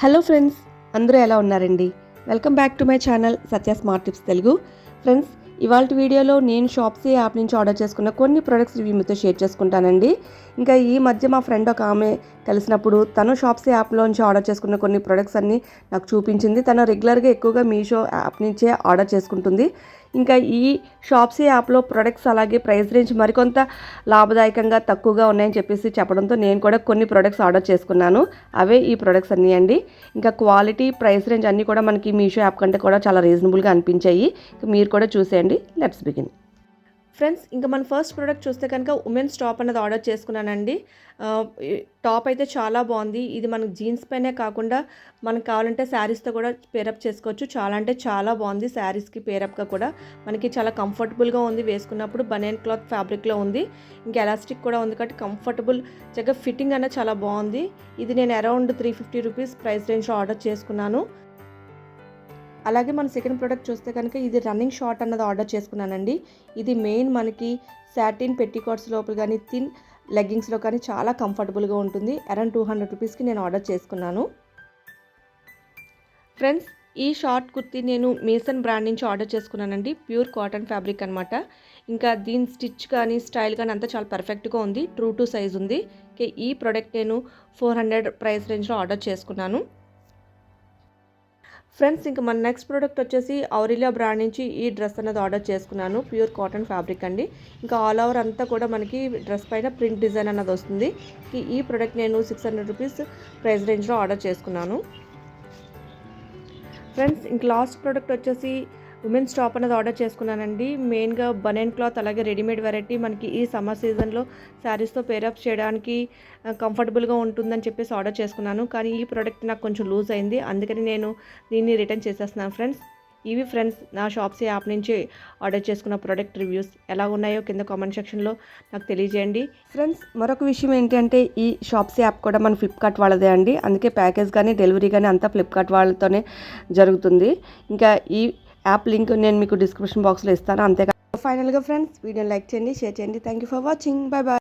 Hello friends, అందరూ ఎలా ఉన్నారండి? Welcome back to my channel Satya smart tips Telugu. Friends, ఇవాళ వీడియోలో నేను షాప్సీ యాప్ నుంచి ఆర్డర్ చేసుకున్న కొన్ని ప్రొడక్ట్స్ రివ్యూ మీతో షేర్ చేసుకుంటానండి. ఇంకా ఈ మధ్య మా ఫ్రెండ్ ఒక ఆమె కలిసినప్పుడు తను షాప్సీ యాప్లోంచి ఆర్డర్ చేసుకున్న కొన్ని ప్రొడక్ట్స్ అన్నీ నాకు చూపించింది. తను రెగ్యులర్గా ఎక్కువగా మీషో యాప్ నుంచే ఆర్డర్ చేసుకుంటుంది. ఇంకా ఈ షాప్సీ యాప్లో ప్రొడక్ట్స్ అలాగే ప్రైస్ రేంజ్ మరికొంత లాభదాయకంగా తక్కువగా ఉన్నాయని చెప్పడంతో నేను కూడా కొన్ని ప్రొడక్ట్స్ ఆర్డర్ చేసుకున్నాను. అవే ఈ ప్రొడక్ట్స్ అన్నీ అండి. ఇంకా క్వాలిటీ, ప్రైస్ రేంజ్ అన్నీ కూడా మనకి మీషో యాప్ కంటే కూడా చాలా రీజనబుల్గా అనిపించాయి. మీరు కూడా చూసేయండి. Let's begin. ఫ్రెండ్స్, ఇంకా మన ఫస్ట్ ప్రోడక్ట్ చూస్తే కనుక ఉమెన్స్ టాప్ అన్నది ఆర్డర్ చేసుకున్నానండి. టాప్ అయితే చాలా బాగుంది. ఇది మనకు జీన్స్ పైనే కాకుండా మనకు కావాలంటే శారీస్తో కూడా పేరప్ చేసుకోవచ్చు. చాలా అంటే చాలా బాగుంది. శారీస్కి పేరప్గా కూడా మనకి చాలా కంఫర్టబుల్గా ఉంది. వేసుకున్నప్పుడు బనియన్ క్లాత్ ఫ్యాబ్రిక్లో ఉంది. ఇంకా ఎలాస్టిక్ కూడా ఉంది కాబట్టి కంఫర్టబుల్, చక్కగా ఫిట్టింగ్ అనేది చాలా బాగుంది. ఇది నేను అరౌండ్ 350 రూపీస్ ప్రైస్ రేంజ్లో ఆర్డర్ చేసుకున్నాను. అలాగే మన సెకండ్ ప్రోడక్ట్ చూస్తే కనుక ఇది రన్నింగ్ షార్ట్ అన్నది ఆర్డర్ చేసుకున్నానండి. ఇది మెయిన్ మనకి సాటిన్ పెట్టికోట్స్ లోపల కానీ థిన్ లెగ్గింగ్స్లో కానీ చాలా కంఫర్టబుల్గా ఉంటుంది. అరౌండ్ 200 రూపీస్కి నేను ఆర్డర్ చేసుకున్నాను. ఫ్రెండ్స్, ఈ షార్ట్ కుర్తీ నేను మేసన్ బ్రాండ్ నుంచి ఆర్డర్ చేసుకున్నానండి. ప్యూర్ కాటన్ ఫ్యాబ్రిక్ అనమాట. ఇంకా దీని స్టిచ్ కానీ స్టైల్ కానీ అంతా చాలా పర్ఫెక్ట్గా ఉంది. ట్రూ టు సైజ్ ఉంది. ఈ ప్రోడక్ట్ నేను 400 ప్రైస్ రేంజ్లో ఆర్డర్ చేసుకున్నాను. ఫ్రెండ్స్, ఇంకా మన నెక్స్ట్ ప్రోడక్ట్ వచ్చేసి ఔరిలియా బ్రాండ్ నుంచి ఈ డ్రెస్ అనేది ఆర్డర్ చేసుకున్నాను. ప్యూర్ కాటన్ ఫ్యాబ్రిక్ అండి. ఇంకా ఆల్ ఓవర్ అంతా కూడా మనకి డ్రెస్ పైన ప్రింట్ డిజైన్ అన్నది వస్తుంది. ఈ ప్రోడక్ట్ నేను 600 రూపీస్ ప్రైస్ రేంజ్లో ఆర్డర్ చేసుకున్నాను. ఫ్రెండ్స్, ఇంక లాస్ట్ ప్రోడక్ట్ వచ్చేసి ఉమెన్స్ టాప్ అనేది ఆర్డర్ చేసుకున్నానండి. మెయిన్గా బనియన్ క్లాత్ అలాగే రెడీమేడ్ వెరైటీ మనకి ఈ సమ్మర్ సీజన్లో శారీస్తో పేరప్ చేయడానికి కంఫర్టబుల్గా ఉంటుందని చెప్పేసి ఆర్డర్ చేసుకున్నాను. కానీ ఈ ప్రోడక్ట్ నాకు కొంచెం లూజ్ అయింది. అందుకని నేను దీన్ని రిటర్న్ చేసేస్తున్నాను. ఫ్రెండ్స్, ఇవి ఫ్రెండ్స్ నా షాప్సీ యాప్ నుంచి ఆర్డర్ చేసుకున్న ప్రోడక్ట్ రివ్యూస్. ఎలా ఉన్నాయో కింద కామెంట్ సెక్షన్లో నాకు తెలియజేయండి. ఫ్రెండ్స్, మరొక విషయం ఏంటంటే ఈ షాప్సీ యాప్ కూడా మన ఫ్లిప్కార్ట్ వాళ్ళదే అండి. అందుకే ప్యాకేజ్ కానీ డెలివరీ కానీ అంతా ఫ్లిప్కార్ట్ వాళ్ళతోనే జరుగుతుంది. ఇంకా ఈ యాప్ లింక్ నేను మీకు డిస్క్రిప్షన్ బాక్స్లో ఇస్తాను. అంతేకాదు ఫైనల్గా ఫ్రెండ్స్, వీడియోని లైక్ చేయండి, షేర్ చేయండి. Thank you for watching. Bye bye.